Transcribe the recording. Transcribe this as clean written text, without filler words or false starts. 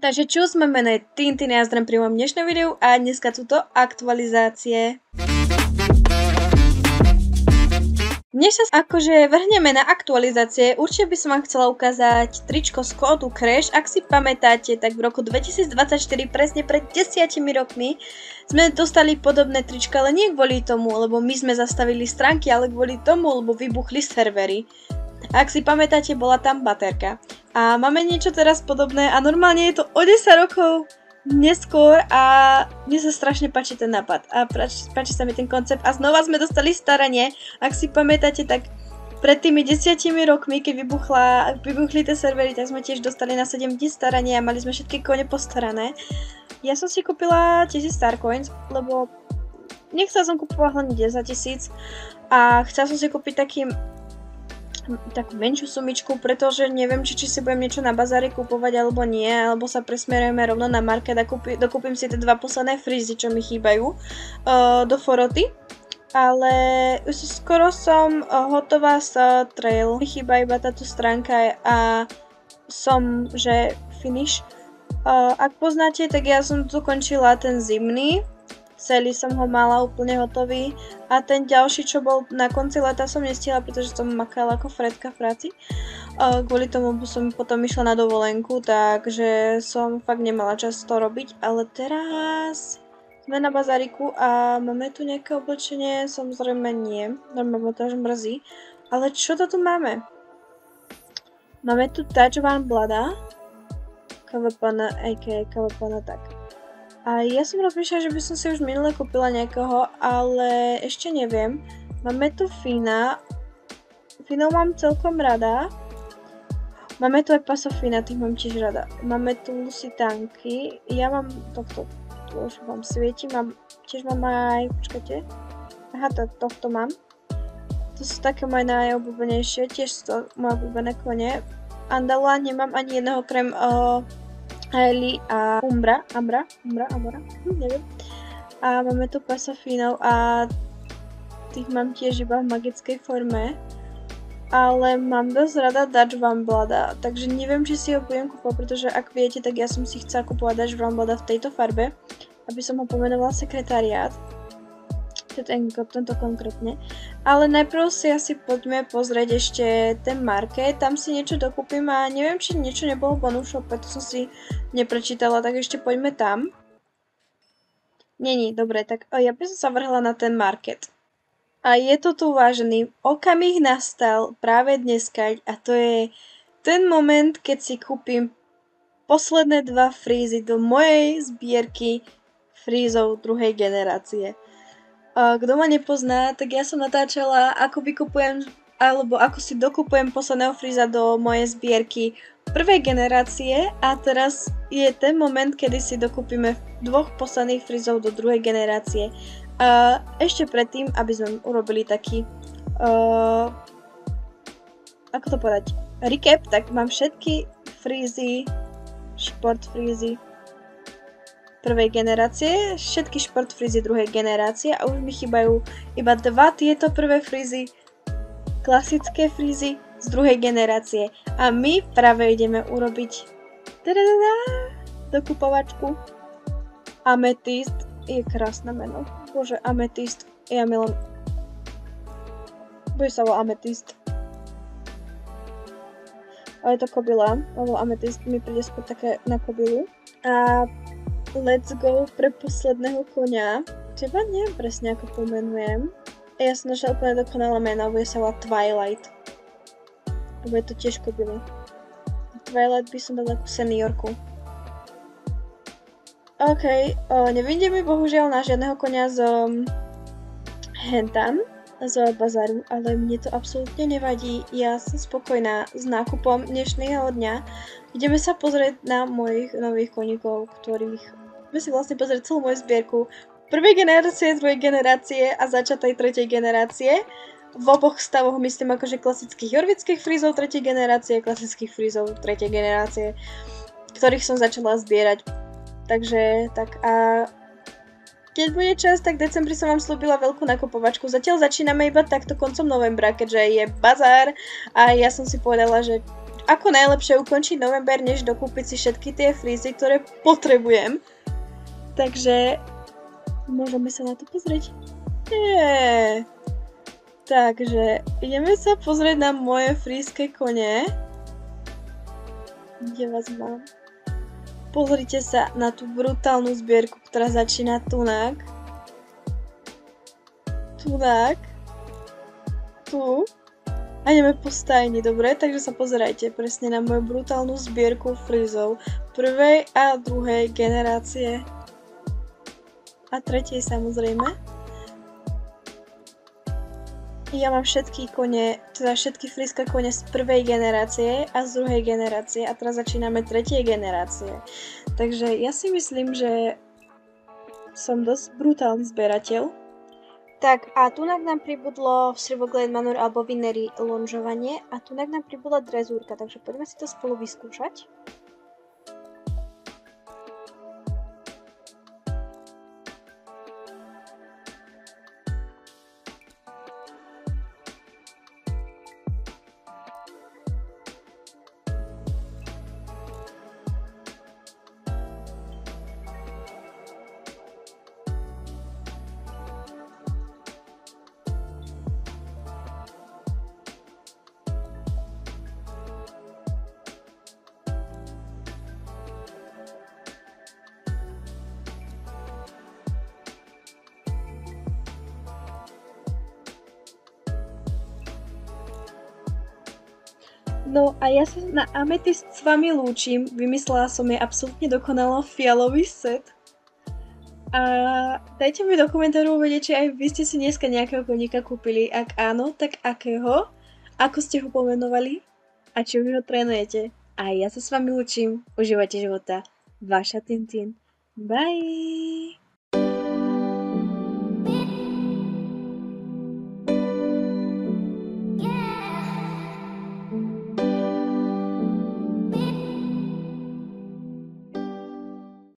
Takže čus, moje meno je Tintin, ja zdravím pri mojom dnešnom videu a dneska sú to aktualizácie. Dnes sa akože vrhneme na aktualizácie, určite by som vám chcela ukázať tričko z kódu Crash. Ak si pamätáte, tak v roku 2024, presne pred 10 rokmi, sme dostali podobné trička, ale nie kvôli tomu, lebo my sme zastavili stránky, ale kvôli tomu, lebo vybuchli servery. Ak si pamätáte, bola tam baterka. A máme niečo teraz podobné a normálne je to o 10 rokov neskôr a mne sa strašne páči ten nápad a páči sa mi ten koncept a znova sme dostali staranie. Ak si pamätáte, tak pred tými 10 rokmi, keď vybuchli tie servery, tak sme tiež dostali na 7 dní staranie a mali sme všetky kone postarané. Ja som si kúpila 1000 Starcoins, lebo nechcela som kúpovať hlavne 10 000 a chcela som si kúpiť takú menšiu sumičku, pretože neviem, či si budem niečo na bazári kúpovať alebo nie, alebo sa presmerujeme rovno na market a dokúpim si tie dva posledné frízy, čo mi chýbajú do Foroty. Ale už skoro som hotová s trail. Mi chýba iba táto stránka a som, že finish. Ak poznáte, tak ja som dokončila ten zimný. Celý som ho mala úplne hotový a ten ďalší, čo bol na konci leta, som nestihla, pretože som makala ako Fredka v práci. Kvôli tomu som potom išla na dovolenku, takže som fakt nemala čas to robiť, ale teraz sme na bazáriku a máme tu nejaké oblečenie, samozrejme nie, normálne to až mrzí, ale čo to tu máme? Máme tu Touch One Blada, KVPN, aka KVPN, tak. A ja som rozmýšľala, že by som si už minule kúpila niekoho, ale ešte neviem. Máme tu Fina. Finov mám celkom rada. Máme tu aj Pasofina, tých mám tiež rada. Máme tu Lucy Tanky. Ja mám tohto, tu už vám svieti. Tiež mám aj, počkajte. Aha, tohto mám. To sú také moje najobľúbenejšie, tiež sú to moje obľúbené kone. Andala nemám ani jedného krem Hailey a Amora, neviem. A máme tu Pasofinov a tých mám tiež iba v magickej forme. Ale mám dosť rada Touch One Blada, takže neviem, či si ho budem kúpovať, pretože ak viete, tak ja som si chcela kúpovať Touch One Blada v tejto farbe, aby som ho pomenovala sekretariát. Tento konkrétne. Ale najprv si asi poďme pozrieť ešte ten market, tam si niečo dokúpim a neviem, či niečo nebolo v bonus shope, to som si neprečítala, tak ešte poďme tam. Není, dobre, tak ja by som sa vrhla na ten market. A je to tu vážený, okamih nastal práve dneska a to je ten moment, keď si kúpim posledné dva frízy do mojej zbierky frízov druhej generácie. Kto ma nepozná, tak ja som natáčala, ako vykupujem, alebo ako si dokupujem posledného fríza do mojej zbierky prvej generácie a teraz je ten moment, kedy si dokúpime dvoch posledných frízov do druhej generácie. Ešte predtým, aby sme urobili taký, ako to povedať, recap, tak mám všetky frízy, šport frízy prvej generácie, všetky šport frízy druhej generácie a už mi chýbajú iba dva tieto prvé frízy, klasické frízy z druhej generácie. A my práve ideme urobiť dokupovačku. Amethyst je krásne meno. Bože, Amethyst, ja milujem. Bude sa volať Amethyst. Ale je to kobila, lebo Amethyst mi príde skôr také na kobilu. A let's go pre posledného konia. Teba neviem presne, ako pomenujem. Ja som našla úplne dokonalé meno, bude sa volať Twilight. Lebo je to tiež kobila. Twilight by som dala takú seniorku. OK, nevidím mi bohužiaľ na žiadneho konia z Hentan, z bazaru, ale mne to absolútne nevadí. Ja som spokojná s nákupom dnešného dňa. Ideme sa pozrieť na mojich nových koníkov, ktorých si vlastne pozrieť celú moju zbierku prvej generácie, druhej generácie a začatej tretej generácie. V oboch stavoch myslím akože klasických jorvických frízov tretej generácie, klasických frízov tretej generácie, ktorých som začala zbierať. Takže tak a keď bude čas, tak v decembri som vám slúbila veľkú nakupovačku. Zatiaľ začíname iba takto koncom novembra, keďže je bazár a ja som si povedala, že ako najlepšie ukončiť november, než dokúpiť si všetky tie frízy, ktoré potrebujem. Takže môžeme sa na to pozrieť. Takže ideme sa pozrieť na moje frízke kone. Kde vás mám? Pozrite sa na tú brutálnu zbierku, ktorá začína tunák. Tu. A ideme po stajni, dobre? Takže sa pozerajte presne na moju brutálnu zbierku frízov prvej a druhej generácie. A tretej samozrejme. Ja mám všetky kone, teda všetky frízke kone z prvej generácie a z druhej generácie a teraz začíname tretej generácie. Takže ja si myslím, že som dosť brutálny zberateľ. Tak a tunak nám pribudlo v Silverglade Manor alebo Vinery lonžovanie a tunak nám pribudla drezúrka, takže poďme si to spolu vyskúšať. No a ja sa na ametist s vami lúčim, vymyslela som je absolútne dokonalo fialový set. A dajte mi do komentárov vedieť, či aj vy ste si dneska nejakého koníka kúpili, ak áno, tak akého, ako ste ho pomenovali a či už ho trénujete. A ja sa s vami lúčim, užívajte života, vaša Tintin. Bye!